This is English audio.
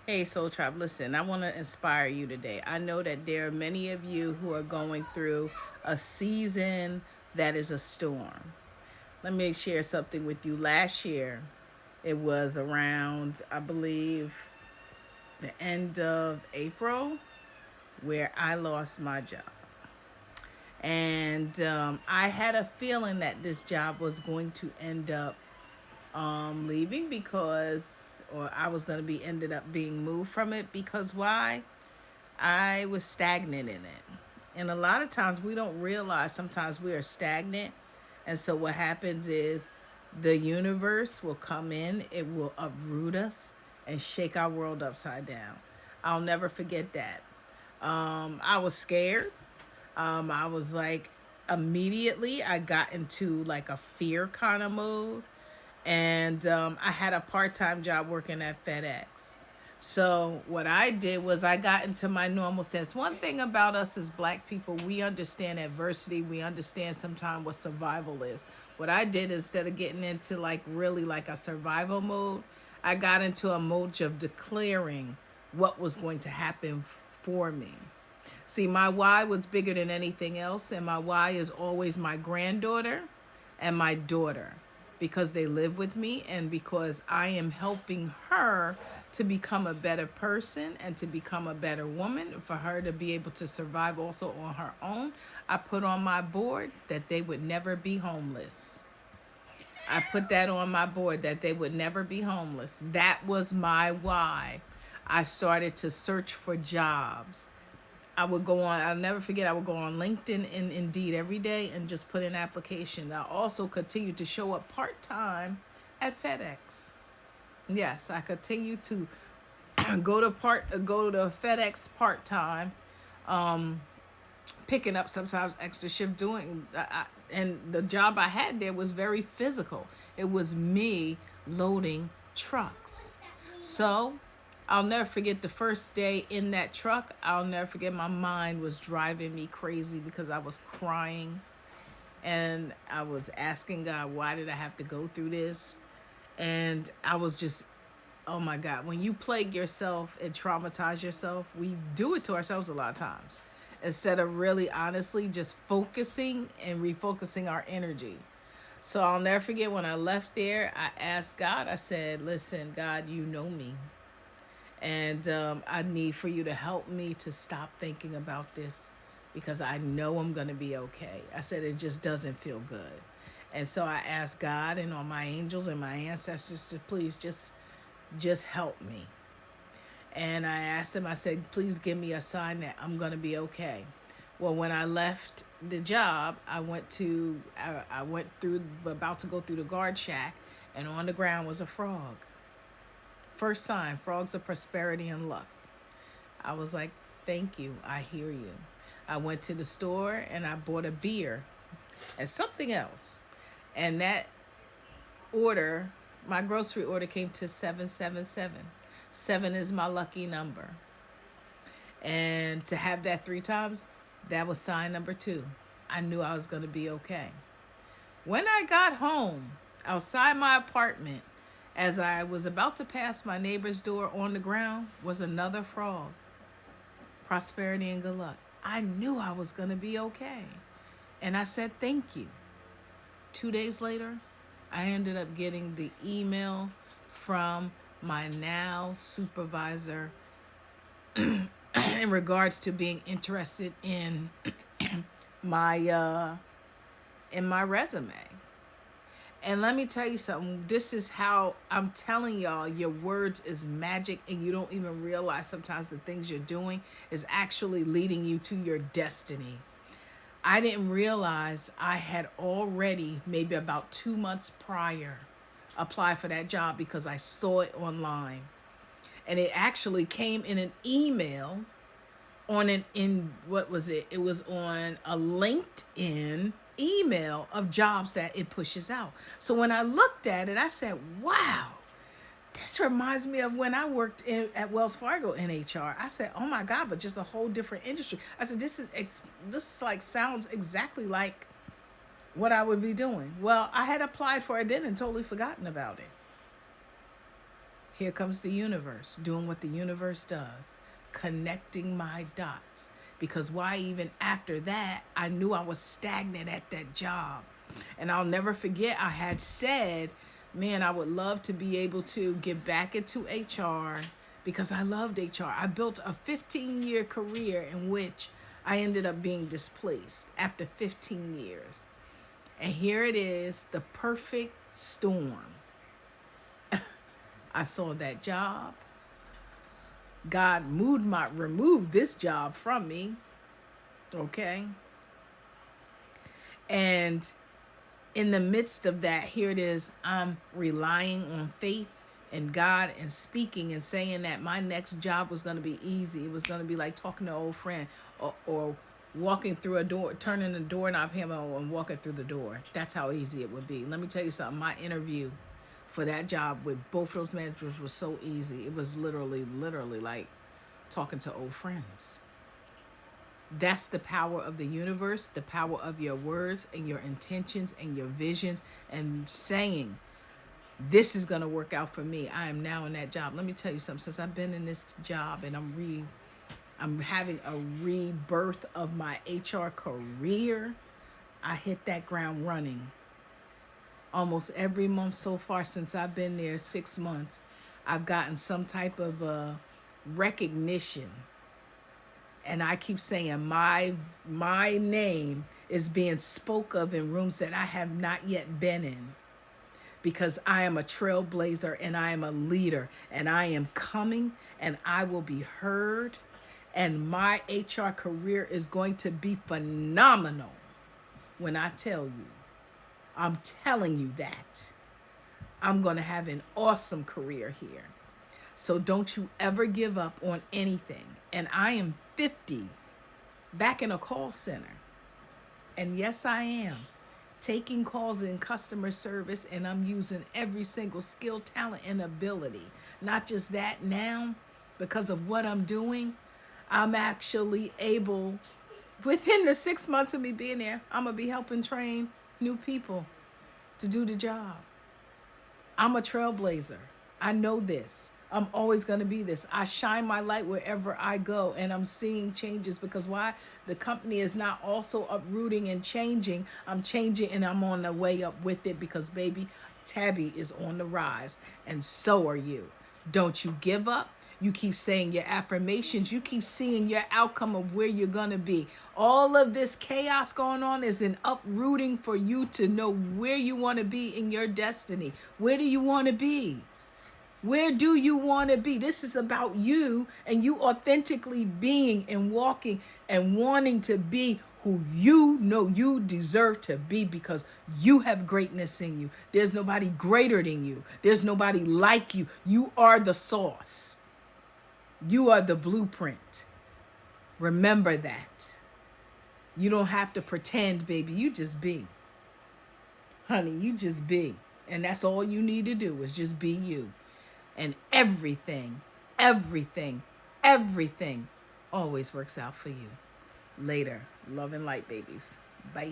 Hey, Soul Tribe, listen, I want to inspire you today. I know that there are many of you who are going through a season that is a storm. Let me share something with you. Last year, it was around, I believe, the end of April, where I lost my job. And I had a feeling that this job was going to end up leaving because, or I was going to be ended up being moved from it because why? I was stagnant in it. And a lot of times we don't realize sometimes we are stagnant. And so what happens is the universe will come in, it will uproot us and shake our world upside down. I'll never forget that. I was scared. I was like, immediately I got into like a fear kind of mode. And I had a part time job working at FedEx. So what I did was I got into my normal sense. One thing about us as black people, we understand adversity. We understand sometimes what survival is. What I did instead of getting into like really like a survival mode, I got into a mode of declaring what was going to happen for me. See, my why was bigger than anything else, and my why is always my granddaughter and my daughter because they live with me and because I am helping her to become a better person and to become a better woman, for her to be able to survive also on her own. I put on my board that they would never be homeless. I put that on my board that they would never be homeless. That was my why. I started to search for jobs. I would go on, I'll never forget, I would go on LinkedIn and Indeed every day and just put in application. I also continued to show up part time at FedEx. Yes, I continue to go to FedEx part time, picking up sometimes extra shift doing and the job I had there was very physical. It was me loading trucks. So I'll never forget the first day in that truck. I'll never forget, my mind was driving me crazy because I was crying and I was asking God, why did I have to go through this? And I was just, oh my God, when you plague yourself and traumatize yourself, we do it to ourselves a lot of times instead of really honestly just focusing and refocusing our energy. So I'll never forget when I left there, I asked God, I said, listen, God, you know me. And I need for you to help me to stop thinking about this because I know I'm going to be okay. I said, it just doesn't feel good. And so I asked God and all my angels and my ancestors to please just help me. And I asked him, I said, please give me a sign that I'm going to be okay. Well, when I left the job, I went through, about to go through the guard shack, and on the ground was a frog. First sign, frogs of prosperity and luck. I was like, thank you, I hear you. I went to the store and I bought a beer and something else. And that order, my grocery order came to 777. Seven is my lucky number. And to have that three times, that was sign number two. I knew I was going to be okay. When I got home, outside my apartment, as I was about to pass my neighbor's door, on the ground was another frog. Prosperity and good luck. I knew I was going to be okay. And I said, thank you. 2 days later, I ended up getting the email from my now supervisor in regards to being interested my in my resume. And let me tell you something. This is how I'm telling y'all, your words is magic, and you don't even realize sometimes the things you're doing is actually leading you to your destiny. I didn't realize I had already, maybe about 2 months prior, applied for that job because I saw it online. And it actually came in an email on an in what was it? It was on a LinkedIn email of jobs that it pushes out. So when I looked at it, I said, "Wow, this reminds me of when I worked at Wells Fargo in HR." I said, "Oh my God, but just a whole different industry." I said, "This like sounds exactly like what I would be doing." Well, I had applied for it then and totally forgotten about it. Here comes the universe doing what the universe does, connecting my dots. Because why, even after that, I knew I was stagnant at that job. And I'll never forget, I had said, man, I would love to be able to get back into HR because I loved HR. I built a 15-year career in which I ended up being displaced after 15 years. And here it is, the perfect storm. I saw that job. God removed this job from me. Okay. And in the midst of that, here it is, I'm relying on faith and God and speaking and saying that my next job was going to be easy. It was going to be like talking to an old friend, or walking through a door, turning the doorknob handle and walking through the door. That's how easy it would be. Let me tell you something. My interview for that job with both those managers was so easy. It was literally like talking to old friends. That's the power of the universe, the power of your words and your intentions and your visions, and saying, this is going to work out for me. I am now in that job. Let me tell you something. Since I've been in this job and I'm having a rebirth of my HR career, I hit that ground running. Almost every month so far since I've been there, 6 months, I've gotten some type of recognition. And I keep saying my name is being spoke of in rooms that I have not yet been in. Because I am a trailblazer and I am a leader and I am coming and I will be heard. And my HR career is going to be phenomenal when I tell you. I'm telling you that. I'm going to have an awesome career here. So don't you ever give up on anything. And I am 50, back in a call center. And yes, I am taking calls in customer service, and I'm using every single skill, talent, and ability. Not just that, now, because of what I'm doing, I'm actually able, within the 6 months of me being there, I'm going to be helping train new people to do the job. I'm a trailblazer. I know this. I'm always going to be this. I shine my light wherever I go, and I'm seeing changes because why? The company is not also uprooting and changing. I'm changing and I'm on the way up with it because, baby, Tabby is on the rise, and so are you. Don't you give up. You keep saying your affirmations. You keep seeing your outcome of where you're going to be. All of this chaos going on is an uprooting for you to know where you want to be in your destiny. Where do you want to be? Where do you want to be? This is about you and you authentically being and walking and wanting to be who you know you deserve to be because you have greatness in you. There's nobody greater than you. There's nobody like you. You are the sauce. You are the blueprint. Remember that. You don't have to pretend, baby. You just be. Honey, you just be. And that's all you need to do is just be you. And everything always works out for you. Later. Love and light, babies. Bye.